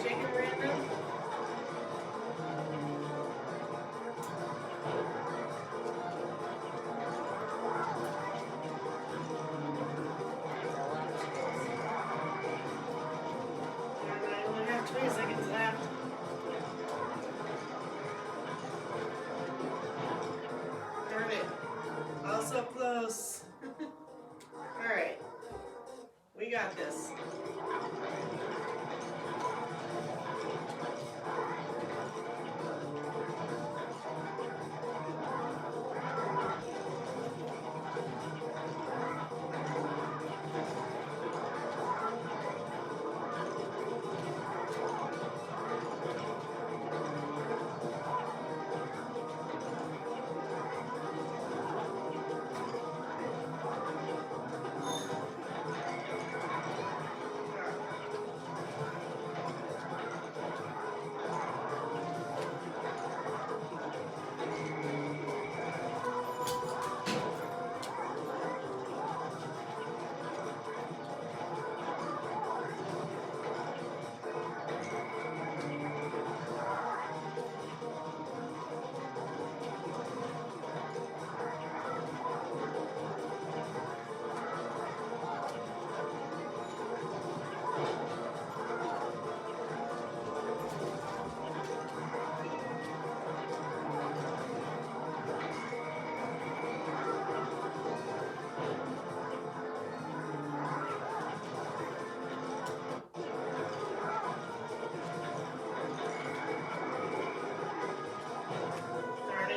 chicken random? I only have 20 seconds left. Darn it. Also close. Alright. We got this. Darn it.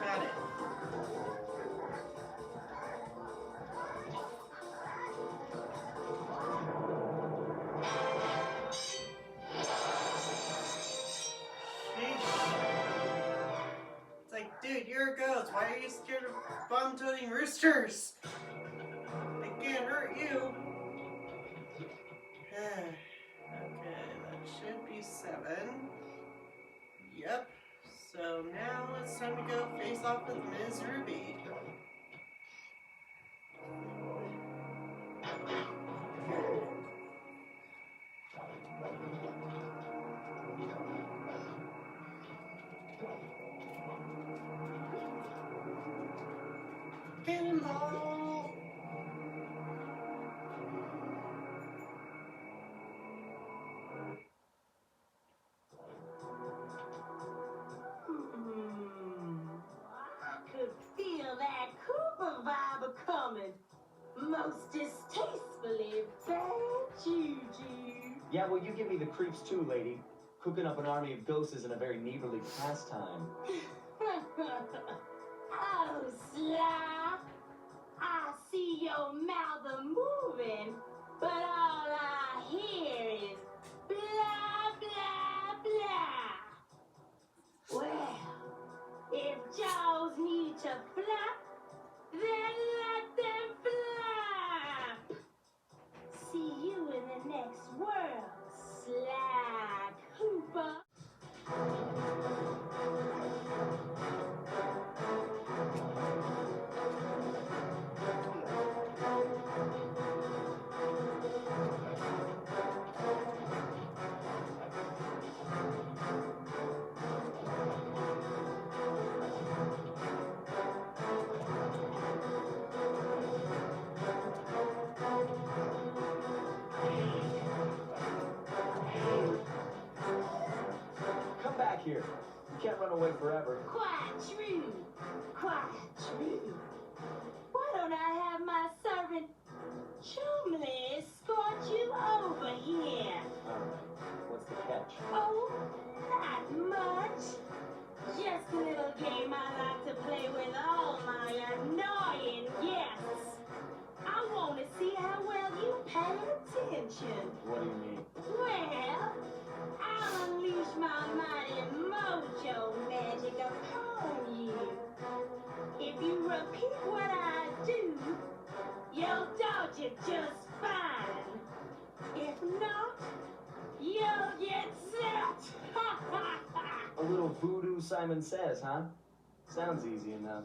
Got it. It's like, dude, you're a ghost. Why are you scared of bomb-toting roosters? They can't hurt you. Okay, that should be 7. Yep. So now it's time to go face off with Ms. Ruby. Cannonball! I could feel that Cooper vibe coming. Most distastefully bad juju. Yeah, well, you give me the creeps too, lady. Cooking up an army of ghosts isn't a very neighborly pastime. Oh, Sly. I see your mouth a moving, but all I hear is blah, blah, blah. Well, if jaws need to flap, then let them flap. See you in the next world, Sly Cooper. can't run away forever. Quite true. Quite true. Why don't I have my servant Chumley escort you over here? Alright, what's the catch? Oh, not much. Just a little game I like to play with all my annoying guests. I want to see how well you pay attention. What do you mean? Well, I'll unleash my mighty mojo magic upon you. If you repeat what I do, you'll dodge it just fine. If not, you'll get set. A little voodoo Simon Says, huh? Sounds easy enough.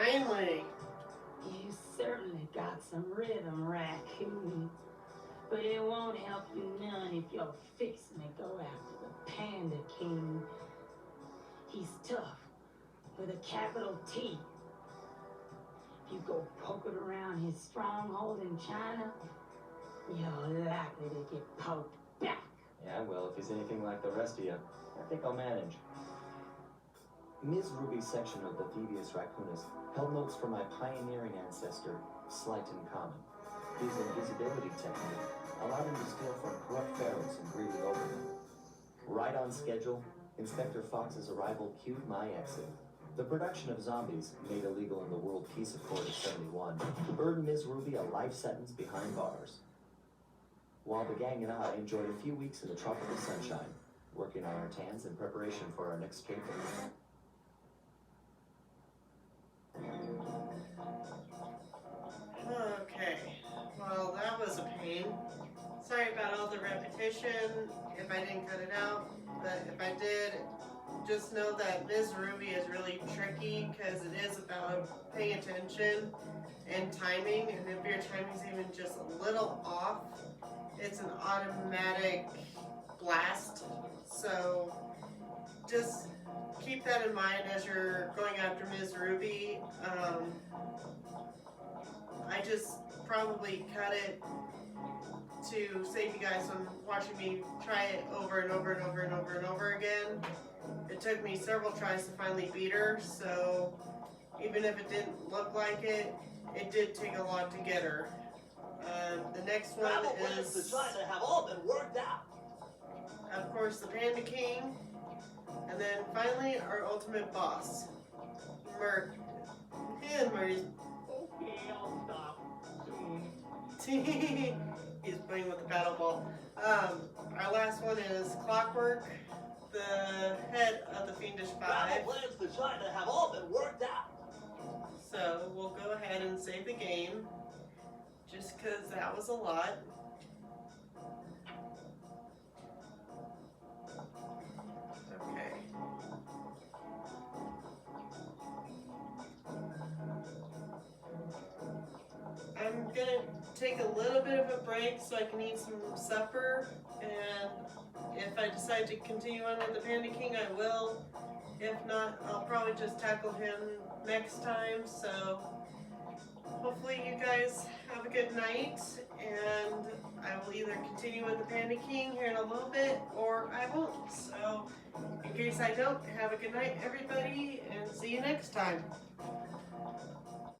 Finally. You certainly got some rhythm, Raccoon. But it won't help you none if you're fixing to go after the Panda King. He's tough, with a capital T. If you go poking around his stronghold in China, you're likely to get poked back. Yeah, well, if he's anything like the rest of you, I think I'll manage. Ms. Ruby's section of the Thievius Raccoonus held notes from my pioneering ancestor, Slight and Common. His invisibility technique allowed him to steal from corrupt pharaohs and greedy noblemen. Right on schedule, Inspector Fox's arrival cued my exit. The production of zombies, made illegal in the World Peace Accord of '71, earned Ms. Ruby a life sentence behind bars. While the gang and I enjoyed a few weeks in the tropical sunshine, working on our tans in preparation for our next caper. Okay, well that was a pain. Sorry about all the repetition if I didn't cut it out, but if I did, just know that Ms. Ruby is really tricky because it is about paying attention and timing, and if your timing's even just a little off, it's an automatic blast. So just keep that in mind as you're going after Ms. Ruby. I just probably cut it to save you guys from watching me try it over and over and over and over and over again. It took me several tries to finally beat her, so even if it didn't look like it, it did take a lot to get her. The next one Travel plans to is, China have all been worked out. of course, the Panda King, and then finally our ultimate boss, Merc. Marty's Okay, I'll stop soon. He's playing with the paddle ball. Our last one is Clockwork, the head of the Fiendish Travel Five. plans to China have all been worked out. So we'll go ahead and save the game, just because that was a lot. Okay. I'm gonna take a little bit of a break so I can eat some supper, and if I decide to continue on with the Panda King, I will. If not, I'll probably just tackle him next time. So hopefully you guys have a good night, and I will either continue with the Panda King here in a little bit, or I won't. So in case I don't, have a good night, everybody, and see you next time.